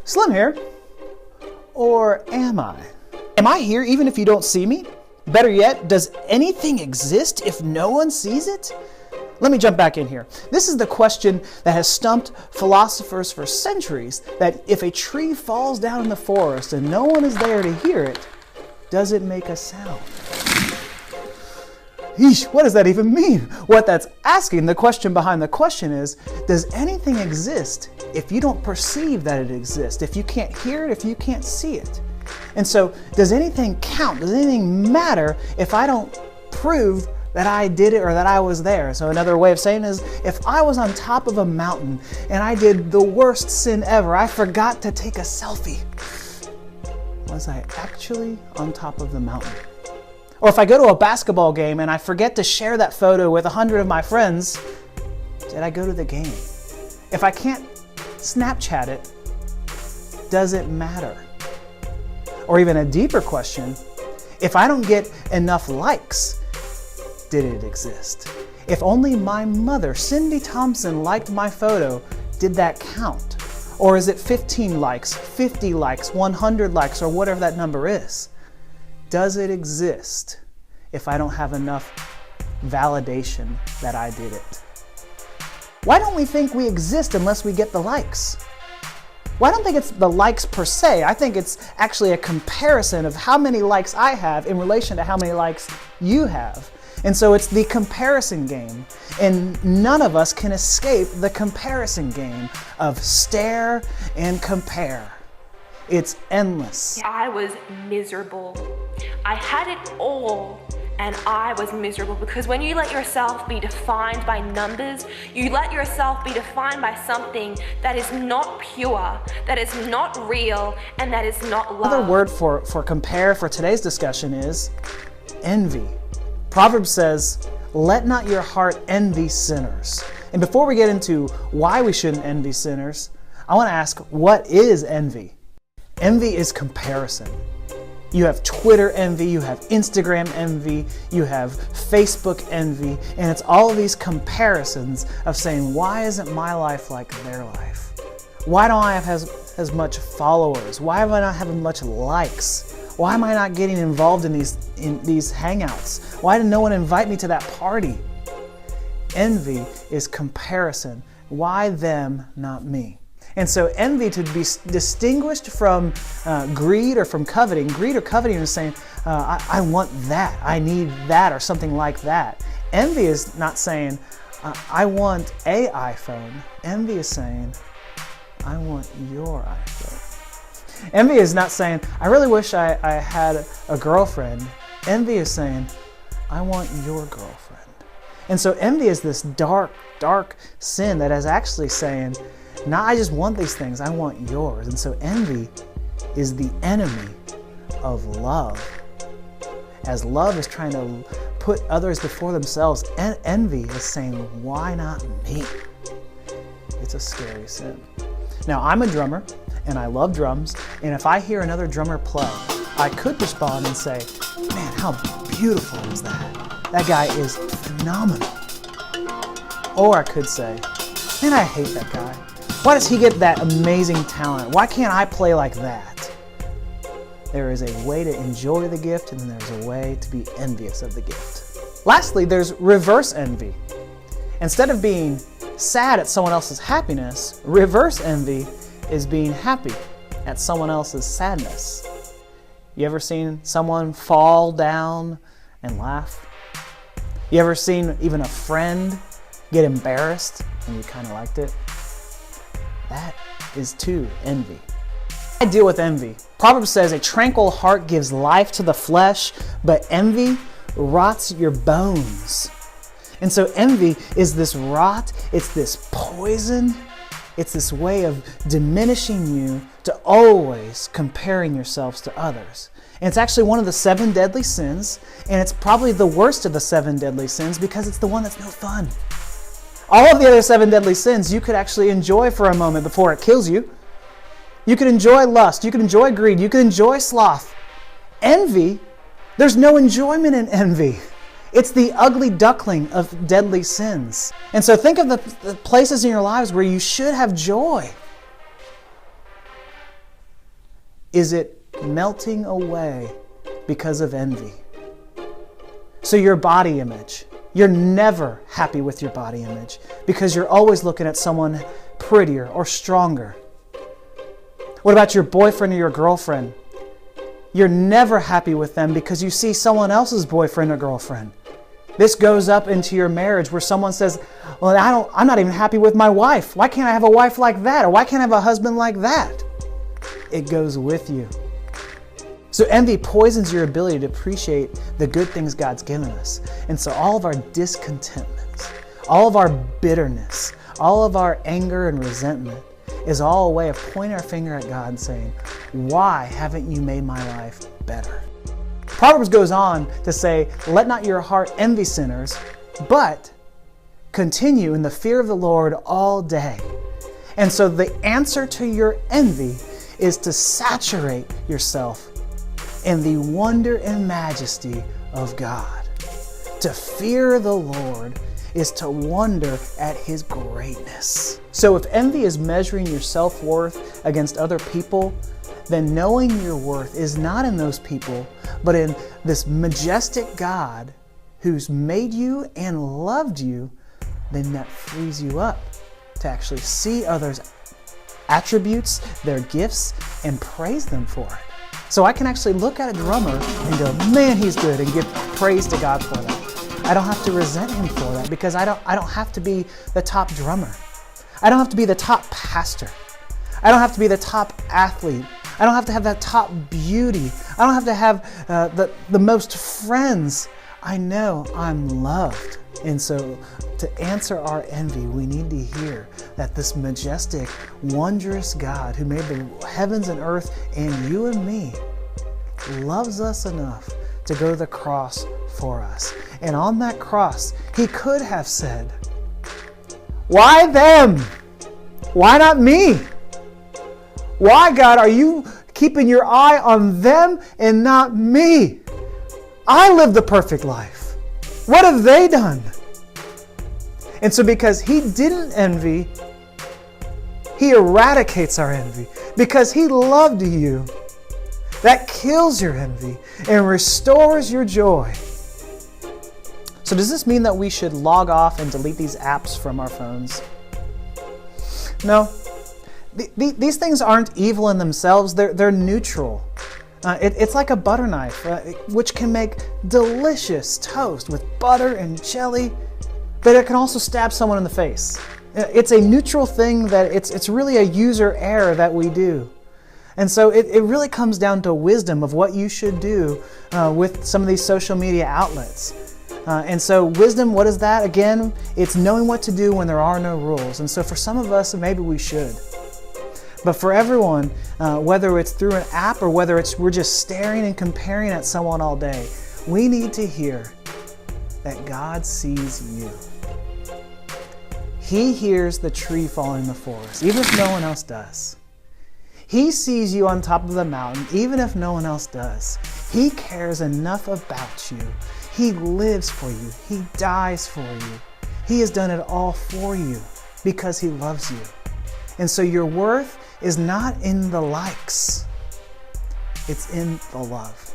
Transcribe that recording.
Slim here. Or am I? Am I here even if you don't see me? Better yet, does anything exist if no one sees it? Let me jump back in here. This is the question that has stumped philosophers for centuries, that if a tree falls down in the forest and no one is there to hear it, does it make a sound? Eesh, what does that even mean? What that's asking, the question behind the question is, does anything exist if you don't perceive that it exists, if you can't hear it, if you can't see it? And so, does anything count? Does anything matter if I don't prove that I did it or that I was there? So another way of saying it is, if I was on top of a mountain and I did the worst sin ever, I forgot to take a selfie, was I actually on top of the mountain? Or if I go to a basketball game and I forget to share that photo with 100 of my friends, did I go to the game? If I can't Snapchat it, does it matter? Or even a deeper question, if I don't get enough likes, did it exist? If only my mother, Cindy Thompson, liked my photo, did that count? Or is it 15 likes, 50 likes, 100 likes, or whatever that number is? Does it exist if I don't have enough validation that I did it? Why don't we think we exist unless we get the likes? Well, I don't think it's the likes per se. I think it's actually a comparison of how many likes I have in relation to how many likes you have. And so it's the comparison game. And none of us can escape the comparison game of stare and compare. It's endless. I was miserable. I had it all, and I was miserable, because when you let yourself be defined by numbers, you let yourself be defined by something that is not pure, that is not real, and that is not love. Another word for compare for today's discussion is envy. Proverbs says, "Let not your heart envy sinners." And before we get into why we shouldn't envy sinners, I want to ask, what is envy? Envy is comparison. You have Twitter envy, you have Instagram envy, you have Facebook envy, and it's all of these comparisons of saying, why isn't my life like their life? Why don't I have as much followers? Why am I not having much likes? Why am I not getting involved in these hangouts? Why did no one invite me to that party? Envy is comparison. Why them, not me? And so envy, to be distinguished from greed or from coveting, greed or coveting is saying, I want that, I need that, or something like that. Envy is not saying, I want an iPhone. Envy is saying, I want your iPhone. Envy is not saying, I really wish I had a girlfriend. Envy is saying, I want your girlfriend. And so envy is this dark, dark sin that is actually saying, not I just want these things, I want yours. And so envy is the enemy of love. As love is trying to put others before themselves, envy is saying, why not me? It's a scary sin. Now, I'm a drummer, and I love drums, and if I hear another drummer play, I could respond and say, man, how beautiful is that? That guy is phenomenal. Or I could say, man, I hate that guy. Why does he get that amazing talent? Why can't I play like that? There is a way to enjoy the gift, and then there's a way to be envious of the gift. Lastly, there's reverse envy. Instead of being sad at someone else's happiness, reverse envy is being happy at someone else's sadness. You ever seen someone fall down and laugh? You ever seen even a friend get embarrassed and you kind of liked it? That is too envy. I deal with envy. Proverbs says, a tranquil heart gives life to the flesh, but envy rots your bones. And so envy is this rot, it's this poison, it's this way of diminishing you to always comparing yourselves to others. And it's actually one of the 7 deadly sins, and it's probably the worst of the 7 deadly sins because it's the one that's no fun. All of the other 7 deadly sins you could actually enjoy for a moment before it kills you. You could enjoy lust, you could enjoy greed, you could enjoy sloth. Envy, there's no enjoyment in envy. It's the ugly duckling of deadly sins. And so think of the places in your lives where you should have joy. is it melting away because of envy? So your body image, you're never happy with your body image because you're always looking at someone prettier or stronger. What about your boyfriend or your girlfriend? You're never happy with them because you see someone else's boyfriend or girlfriend. This goes up into your marriage where someone says, well, I'm not even happy with my wife. Why can't I have a wife like that? Or why can't I have a husband like that? It goes with you. So envy poisons your ability to appreciate the good things God's given us. And so all of our discontentments, all of our bitterness, all of our anger and resentment is all a way of pointing our finger at God and saying, why haven't you made my life better? Proverbs goes on to say, let not your heart envy sinners, but continue in the fear of the Lord all day. And so the answer to your envy is to saturate yourself in the wonder and majesty of God. To fear the Lord is to wonder at His greatness. So if envy is measuring your self-worth against other people, then knowing your worth is not in those people, but in this majestic God who's made you and loved you, then that frees you up to actually see others' attributes, their gifts, and praise them for it. So I can actually look at a drummer and go, man, he's good, and give praise to God for that. I don't have to resent him for that because I don't have to be the top drummer. I don't have to be the top pastor. I don't have to be the top athlete. I don't have to have that top beauty. I don't have to have the most friends. I know I'm loved. And so to answer our envy, we need to hear that this majestic, wondrous God who made the heavens and earth and you and me loves us enough to go to the cross for us. And on that cross, He could have said, why them? Why not me? Why, God, are you keeping your eye on them and not me? I live the perfect life. What have they done? And so because He didn't envy, He eradicates our envy. Because He loved you, that kills your envy and restores your joy. So does this mean that we should log off and delete these apps from our phones? No. These things aren't evil in themselves. They're neutral. It's like a butter knife, which can make delicious toast with butter and jelly, but it can also stab someone in the face. It's a neutral thing that it's really a user error that we do. And so it really comes down to wisdom of what you should do with some of these social media outlets. And so wisdom, what is that? Again, it's knowing what to do when there are no rules. And so for some of us, maybe we should. But for everyone, whether it's through an app or whether we're just staring and comparing at someone all day, we need to hear that God sees you. He hears the tree falling in the forest, even if no one else does. He sees you on top of the mountain, even if no one else does. He cares enough about you. He lives for you. He dies for you. He has done it all for you because He loves you. And so your worth is not in the likes. It's in the love.